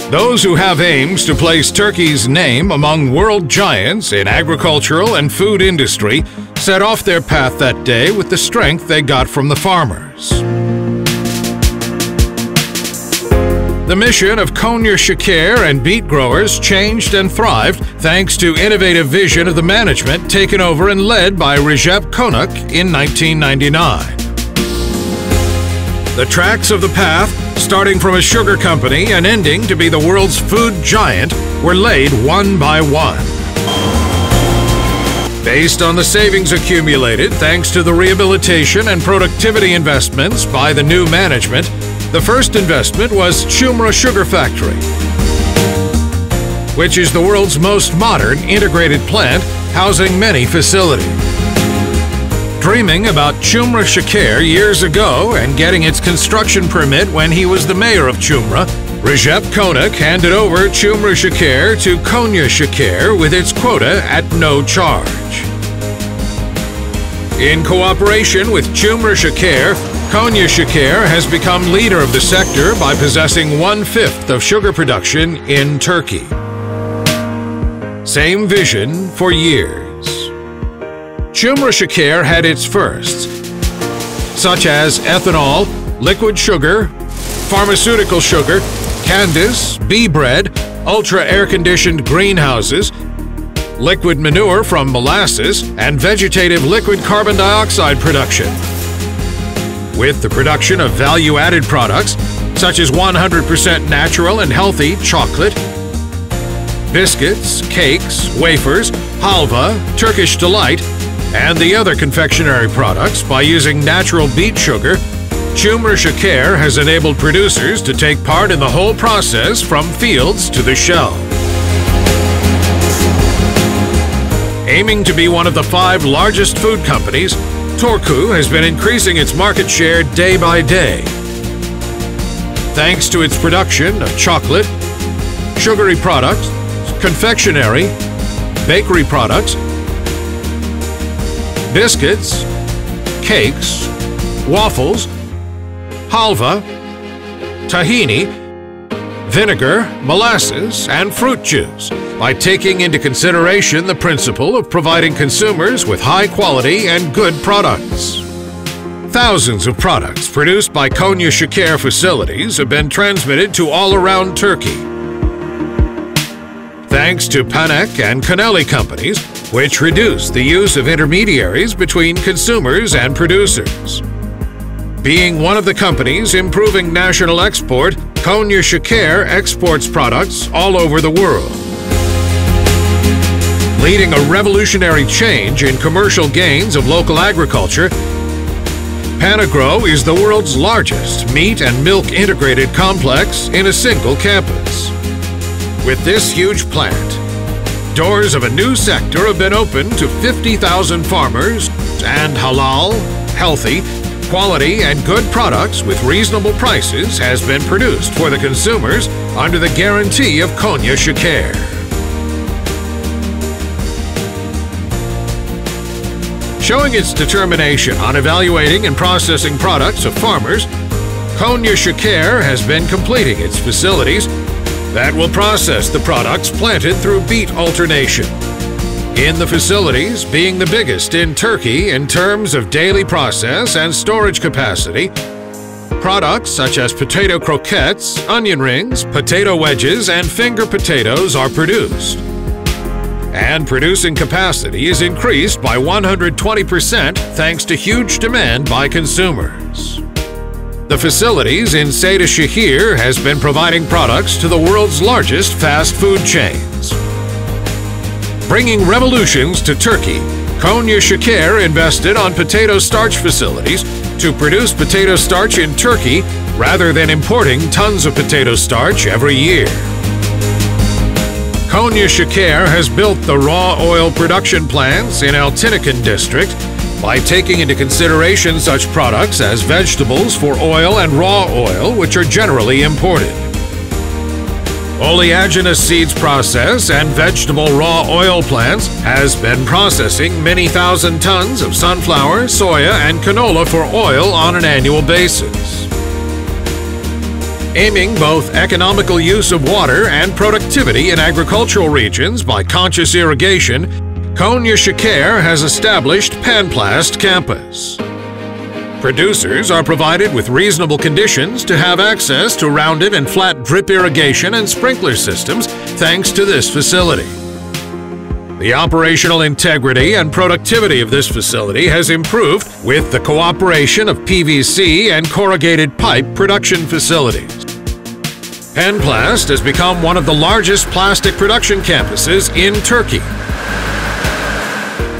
Those who have aims to place Turkey's name among world giants in agricultural and food industry set off their path that day with the strength they got from the farmers. The mission of Konya Şeker and beet growers changed and thrived thanks to innovative vision of the management taken over and led by Recep Konak in 1999. The tracks of the path, starting from a sugar company and ending to be the world's food giant, were laid one by one. Based on the savings accumulated thanks to the rehabilitation and productivity investments by the new management, the first investment was Çumra Sugar Factory, which is the world's most modern integrated plant housing many facilities. Dreaming about Çumra Şeker years ago and getting its construction permit when he was the mayor of Çumra, Recep Konak handed over Çumra Şeker to Konya Şeker with its quota at no charge. In cooperation with Çumra Şeker, Konya Şeker has become leader of the sector by possessing 1/5 of sugar production in Turkey. Same vision for years. Çumra Şeker had its firsts, such as ethanol, liquid sugar, pharmaceutical sugar, candice, bee bread, ultra-air-conditioned greenhouses, liquid manure from molasses, and vegetative liquid carbon dioxide production. With the production of value-added products, such as 100% natural and healthy chocolate, biscuits, cakes, wafers, halva, Turkish delight, and the other confectionery products by using natural beet sugar, Çumra Şeker has enabled producers to take part in the whole process from fields to the shelf. Aiming to be one of the 5 largest food companies, Torku has been increasing its market share day by day. Thanks to its production of chocolate, sugary products, confectionery, bakery products, biscuits, cakes, waffles, halva, tahini, vinegar, molasses, and fruit juice, by taking into consideration the principle of providing consumers with high quality and good products. Thousands of products produced by Konya Şeker facilities have been transmitted to all around Turkey. Thanks to Panek and Kanelli companies, which reduce the use of intermediaries between consumers and producers. Being one of the companies improving national export, Konya Şeker exports products all over the world. Leading a revolutionary change in commercial gains of local agriculture, Panagro is the world's largest meat and milk integrated complex in a single campus. With this huge plant, doors of a new sector have been opened to 50,000 farmers, and halal, healthy, quality and good products with reasonable prices has been produced for the consumers under the guarantee of Konya Şeker. Showing its determination on evaluating and processing products of farmers, Konya Şeker has been completing its facilities that will process the products planted through beet alternation. In the facilities, being the biggest in Turkey in terms of daily process and storage capacity, products such as potato croquettes, onion rings, potato wedges, and finger potatoes are produced. And producing capacity is increased by 120% thanks to huge demand by consumers. The facilities in Şehir has been providing products to the world's largest fast food chains. Bringing revolutions to Turkey, Konya Şeker invested on potato starch facilities to produce potato starch in Turkey rather than importing tons of potato starch every year. Konya Şeker has built the raw oil production plants in Altınıkın district by taking into consideration such products as vegetables for oil and raw oil, which are generally imported. Oleaginous seeds process and vegetable raw oil plants has been processing many thousand tons of sunflower, soya, and canola for oil on an annual basis. Aiming both economical use of water and productivity in agricultural regions by conscious irrigation, Konya Şeker has established Panplast Campus. Producers are provided with reasonable conditions to have access to rounded and flat drip irrigation and sprinkler systems thanks to this facility. The operational integrity and productivity of this facility has improved with the cooperation of PVC and corrugated pipe production facilities. Panplast has become one of the largest plastic production campuses in Turkey,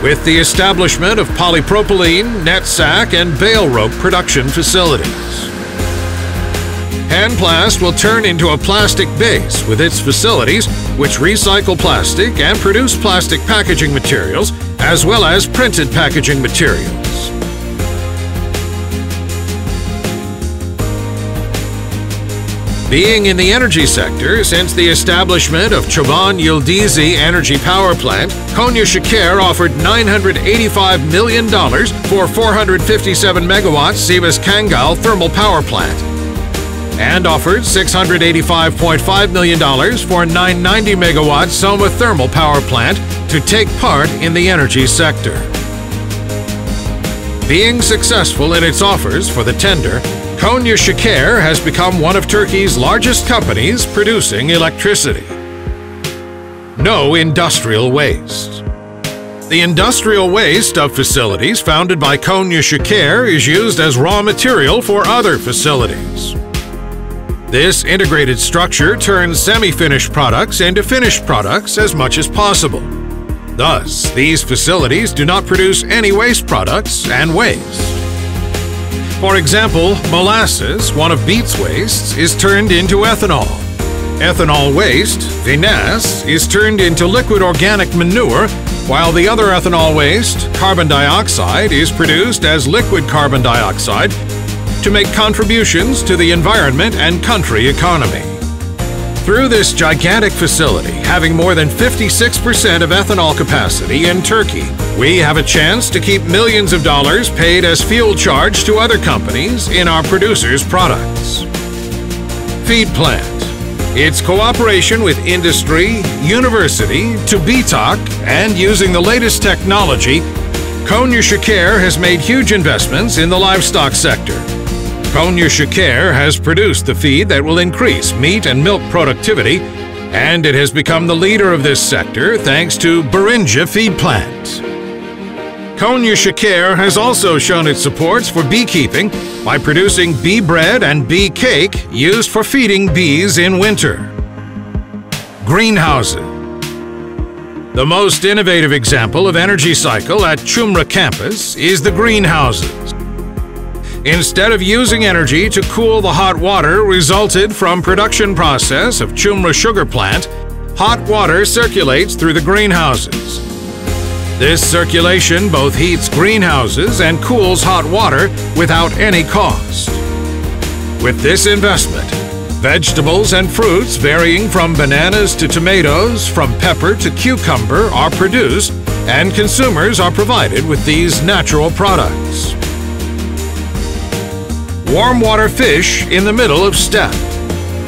with the establishment of polypropylene, net sack, and bale rope production facilities. Panplast will turn into a plastic base with its facilities which recycle plastic and produce plastic packaging materials as well as printed packaging materials. Being in the energy sector since the establishment of Çoban Yıldızı Energy Power Plant, Konya Şeker offered $985 million for 457 megawatts Sivas Kangal Thermal Power Plant, and offered $685.5 million for 990 megawatt Soma Thermal Power Plant to take part in the energy sector. Being successful in its offers for the tender, Konya Şeker has become one of Turkey's largest companies producing electricity. No industrial waste. The industrial waste of facilities founded by Konya Şeker is used as raw material for other facilities. This integrated structure turns semi-finished products into finished products as much as possible. Thus, these facilities do not produce any waste products and waste. For example, molasses, one of beets' wastes, is turned into ethanol. Ethanol waste, vinasse, is turned into liquid organic manure, while the other ethanol waste, carbon dioxide, is produced as liquid carbon dioxide to make contributions to the environment and country economy. Through this gigantic facility, having more than 56% of ethanol capacity in Turkey, we have a chance to keep millions of dollars paid as fuel charge to other companies in our producers' products. Feed plant. Its cooperation with industry, university, to BTOC, and using the latest technology, Konya Şeker has made huge investments in the livestock sector. Konya Şeker has produced the feed that will increase meat and milk productivity, and it has become the leader of this sector thanks to Birinci Feed Plant. Konya Şeker has also shown its supports for beekeeping by producing bee bread and bee cake used for feeding bees in winter. Greenhouses. The most innovative example of energy cycle at Çumra campus is the greenhouses. Instead of using energy to cool the hot water resulted from production process of Çumra sugar plant, hot water circulates through the greenhouses. This circulation both heats greenhouses and cools hot water without any cost. With this investment, vegetables and fruits varying from bananas to tomatoes, from pepper to cucumber are produced, and consumers are provided with these natural products. Warm water fish in the middle of steppe.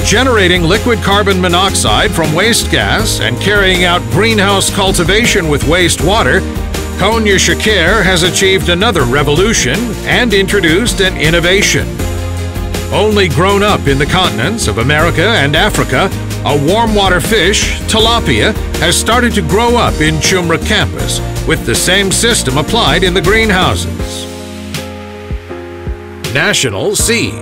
Generating liquid carbon monoxide from waste gas and carrying out greenhouse cultivation with wastewater, Konya Şeker has achieved another revolution and introduced an innovation. Only grown up in the continents of America and Africa, a warm water fish, tilapia, has started to grow up in Çumra campus with the same system applied in the greenhouses. National Seed.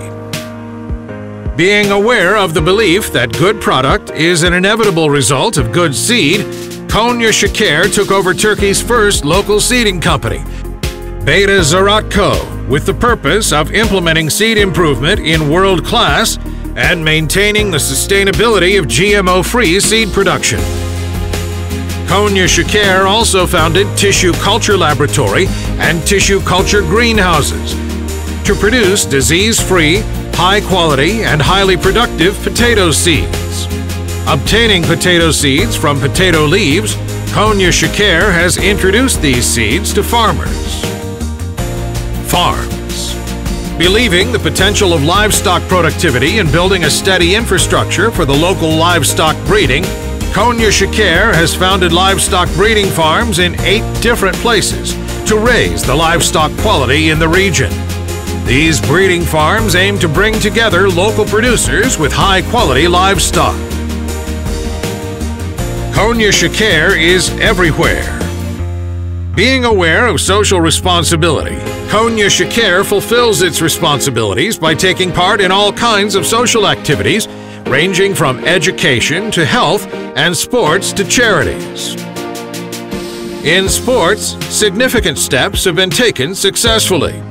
Being aware of the belief that good product is an inevitable result of good seed, Konya Şeker took over Turkey's first local seeding company, Beta Ziraat Co., with the purpose of implementing seed improvement in world class and maintaining the sustainability of GMO-free seed production. Konya Şeker also founded Tissue Culture Laboratory and Tissue Culture Greenhouses to produce disease-free, high-quality, and highly productive potato seeds. Obtaining potato seeds from potato leaves, Konya Şeker has introduced these seeds to farmers. Farms. Believing the potential of livestock productivity and building a steady infrastructure for the local livestock breeding, Konya Şeker has founded livestock breeding farms in 8 different places to raise the livestock quality in the region. These breeding farms aim to bring together local producers with high-quality livestock. Konya Şeker is everywhere. Being aware of social responsibility, Konya Şeker fulfills its responsibilities by taking part in all kinds of social activities, ranging from education to health and sports to charities. In sports, significant steps have been taken successfully.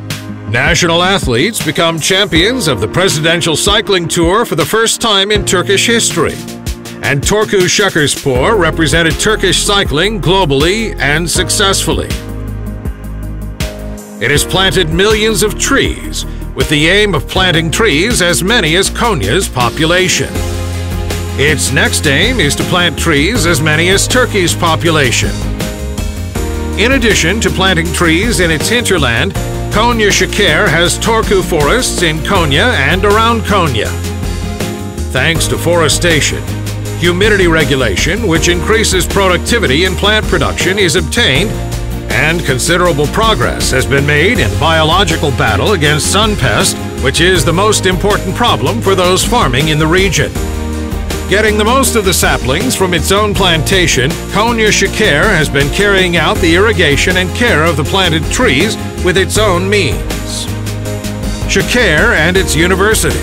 National athletes become champions of the Presidential Cycling Tour for the first time in Turkish history. And Konya Şeker represented Turkish cycling globally and successfully. It has planted millions of trees, with the aim of planting trees as many as Konya's population. Its next aim is to plant trees as many as Turkey's population. In addition to planting trees in its hinterland, Konya Şeker has Turku forests in Konya and around Konya. Thanks to forestation, humidity regulation, which increases productivity in plant production, is obtained, and considerable progress has been made in biological battle against sun pest, which is the most important problem for those farming in the region. Getting the most of the saplings from its own plantation, Konya Şeker has been carrying out the irrigation and care of the planted trees with its own means. Şeker and its university.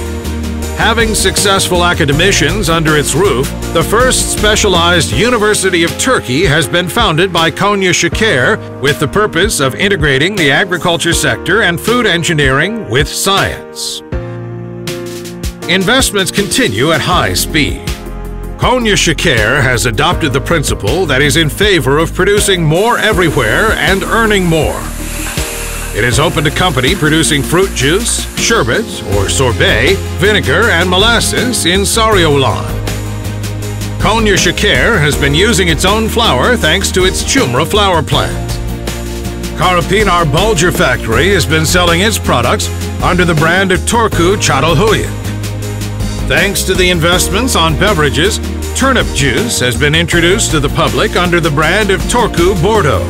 Having successful academicians under its roof, the first specialized University of Turkey has been founded by Konya Şeker with the purpose of integrating the agriculture sector and food engineering with science. Investments continue at high speed. Konya Şeker has adopted the principle that is in favor of producing more everywhere and earning more. It is open to company producing fruit juice, sherbet or sorbet, vinegar and molasses in Sarıoğlan. Konya Şeker has been using its own flour thanks to its Çumra flour plant. Karapinar Bulgur factory has been selling its products under the brand of Turku Çatalhöyük. Thanks to the investments on beverages, turnip juice has been introduced to the public under the brand of Turku Bordeaux.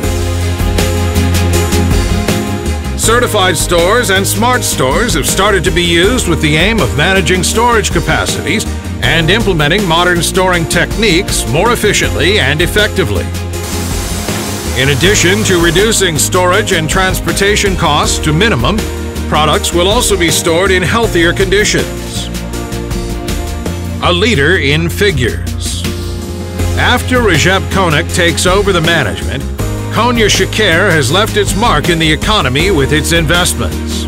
Certified stores and smart stores have started to be used with the aim of managing storage capacities and implementing modern storing techniques more efficiently and effectively. In addition to reducing storage and transportation costs to minimum, products will also be stored in healthier conditions. A leader in figures. After Recep Konak takes over the management, Konya Şeker has left its mark in the economy with its investments.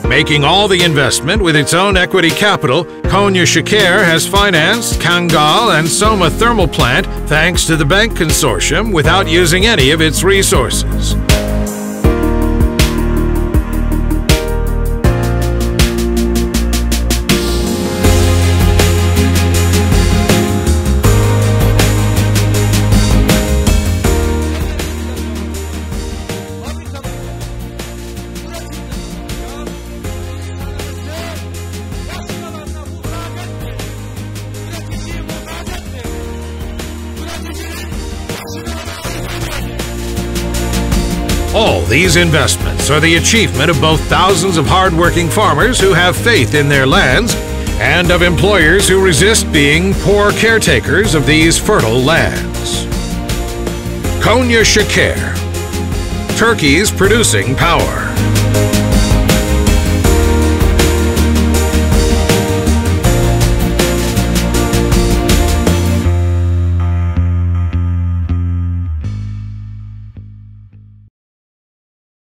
Making all the investment with its own equity capital, Konya Şeker has financed Kangal and Soma thermal plant thanks to the bank consortium without using any of its resources. All these investments are the achievement of both thousands of hard-working farmers who have faith in their lands and of employers who resist being poor caretakers of these fertile lands. Konya Şeker, Turkey's producing power.